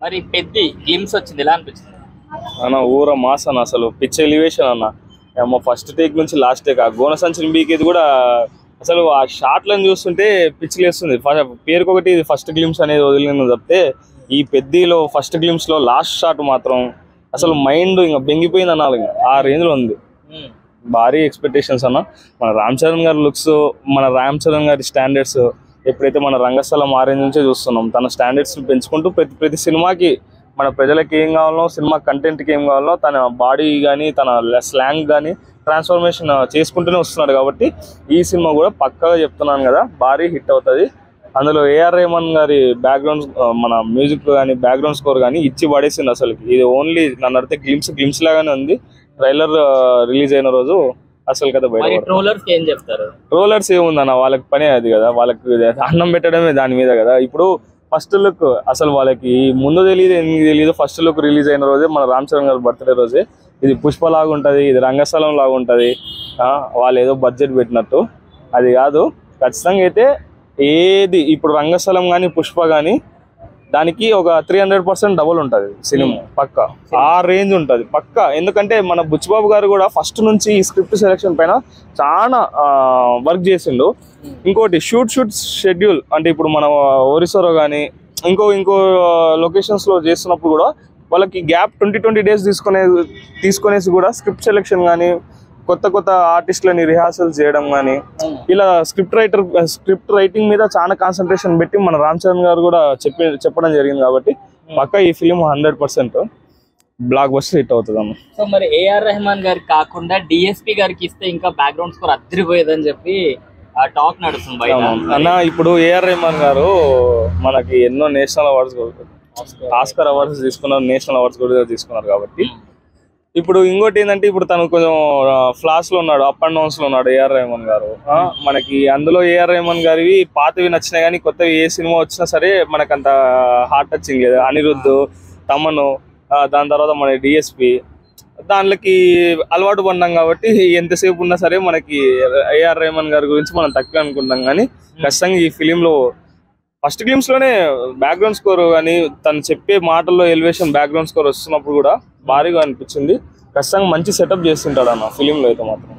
మరి పెద్ది గ్లిమ్స్ వచ్చింది, ఎలా అనిపించింది అన్న? ఊర మాస్ అన్న, అసలు పిచ్ ఎలివేషన్ అన్న. ఫస్ట్ టేక్ నుంచి లాస్ట్ టేక్ ఆ గోన సంచిని బీకేది కూడా అసలు ఆ షాట్లను చూస్తుంటే పిచ్ లేస్తుంది. పేరుకొకటి ఇది ఫస్ట్ గ్లిమ్స్ అనేది వదిలిన తప్పితే ఈ పెద్దలో ఫస్ట్ గ్లిమ్స్ లో లాస్ట్ షాట్ మాత్రం అసలు మైండ్ ఇంకా బెంగిపోయింది అనాలి. ఆ రేంజ్ లో ఉంది. భారీ ఎక్స్పెక్టేషన్స్ అన్న. మన రామ్ చరణ్ గారి లుక్స్, మన రామ్ చరణ్ గారి స్టాండర్డ్స్ ఎప్పుడైతే మన రంగస్థలం ఆ రేంజ్ నుంచే చూస్తున్నాం. తన స్టాండర్డ్స్ పెంచుకుంటూ ప్రతి సినిమాకి మన ప్రజలకి ఏం కావాలో, సినిమా కంటెంట్కి ఏం కావాలో తన బాడీ కానీ తన స్లాంగ్ కానీ ట్రాన్స్ఫర్మేషన్ చేసుకుంటూనే వస్తున్నాడు. కాబట్టి ఈ సినిమా కూడా పక్కాగా చెప్తున్నాను కదా, భారీ హిట్ అవుతుంది. అందులో ఏఆర్ రెహమాన్ గారి బ్యాక్గ్రౌండ్, మన మ్యూజిక్ కానీ బ్యాక్గ్రౌండ్ స్కోర్ కానీ ఇచ్చి పడేసింది. అసలు ఇది ఓన్లీ నన్ను అడిగితే గ్లిమ్స్ లాగానే ఉంది. ట్రైలర్ రిలీజ్ అయిన రోజు అసలు కదా బయట. ట్రోలర్స్ ఏముందన్న, వాళ్ళకి పనే అది కదా, వాళ్ళకి అన్నం పెట్టడమే దాని మీద కదా. ఇప్పుడు ఫస్ట్ లుక్ అసలు వాళ్ళకి ముందు తెలియదు, ఎందుకు తెలియదు. ఫస్ట్ లుక్ రిలీజ్ అయిన రోజే మన రామ్ చరణ్ గారి బర్త్డే రోజే ఇది పుష్ప లాగా ఉంటుంది, ఇది రంగస్థలం లాగా ఉంటుంది. వాళ్ళు ఏదో బడ్జెట్ పెట్టినట్టు అది కాదు. ఖచ్చితంగా అయితే ఏది ఇప్పుడు రంగస్థలం కానీ పుష్ప కానీ దానికి ఒక 300% డబుల్ ఉంటుంది సినిమా. పక్క ఆ రేంజ్ ఉంటుంది పక్క. ఎందుకంటే మన బుచ్చిబాబు గారు కూడా ఫస్ట్ నుంచి ఈ స్క్రిప్ట్ సెలెక్షన్ పైన చాలా వర్క్ చేసిండు. ఇంకోటి షూట్ షెడ్యూల్ అంటే ఇప్పుడు మన ఒరిస్సాలో కానీ ఇంకో లొకేషన్స్ లో చేస్తున్నప్పుడు కూడా వాళ్ళకి గ్యాప్ 20 days తీసుకునేసి కూడా స్క్రిప్ట్ సెలెక్షన్ కానీ కొత్త ఆర్టిస్టులని రిహార్సల్స్ చేయడం కానీ ఇలా స్క్రిప్ట్ రైటింగ్ మీద చాలా కాన్సన్ట్రేషన్ పెట్టి మన రామ్ చరణ్ గారు కూడా చెప్పడం జరిగింది. కాబట్టి పక్క ఈ ఫిలిం 100% బ్లాక్ బస్టర్ హిట్ అవుతుంది అన్న. సో మరి ఏఆర్ రెహమాన్ గారికి కాకుండా డిఎస్పీ గారికి ఇస్తే ఇంకా బ్యాక్గ్రౌండ్ స్కోర్ అదిరిపోయేదని చెప్పి టాక్ నడుస్తుంది అన్న. ఇప్పుడు ఏఆర్ రెహమాన్ గారు మనకి ఎన్నో నేషనల్ అవార్డ్స్, ఆస్కర్ అవార్డ్స్ తీసుకున్నారు, నేషనల్ అవార్డ్స్ కూడా తీసుకున్నారు. కాబట్టి ఇప్పుడు ఇంకోటి ఏంటంటే ఇప్పుడు తను కొంచెం ఫ్లాస్ లో ఉన్నాడు, అప్ అండ్ డౌన్స్ లో ఉన్నాడు ఏఆర్ రెహమాన్ గారు. మనకి అందులో ఏఆర్ రెహమాన్ గారివి పాతవి నచ్చినాయి కానీ కొత్తవి ఏ సినిమా వచ్చినా సరే మనకంత హార్ట్ టచింగ్ లేదు. అనిరుద్ధ్, తమను, దాని తర్వాత మన డిఎస్పి దానికి అలవాటు పడ్డాం. కాబట్టి ఎంతసేపు ఉన్నా సరే మనకి ఏఆర్ రెహమాన్ గారి గురించి మనం తక్కువ అనుకుంటాం. కానీ ఖచ్చితంగా ఈ ఫిలింలో ఫస్ట్ గ్లిమ్స్ లోనే బ్యాక్గ్రౌండ్ స్కోర్ కానీ తను చెప్పే మాటల్లో ఎలివేషన్ బ్యాక్గ్రౌండ్ స్కోర్ వస్తున్నప్పుడు కూడా భారీగా అనిపించింది. ఖచ్చితంగా మంచి సెటప్ చేస్తుంటాడు అన్న ఫిలింలో అయితే మాత్రం.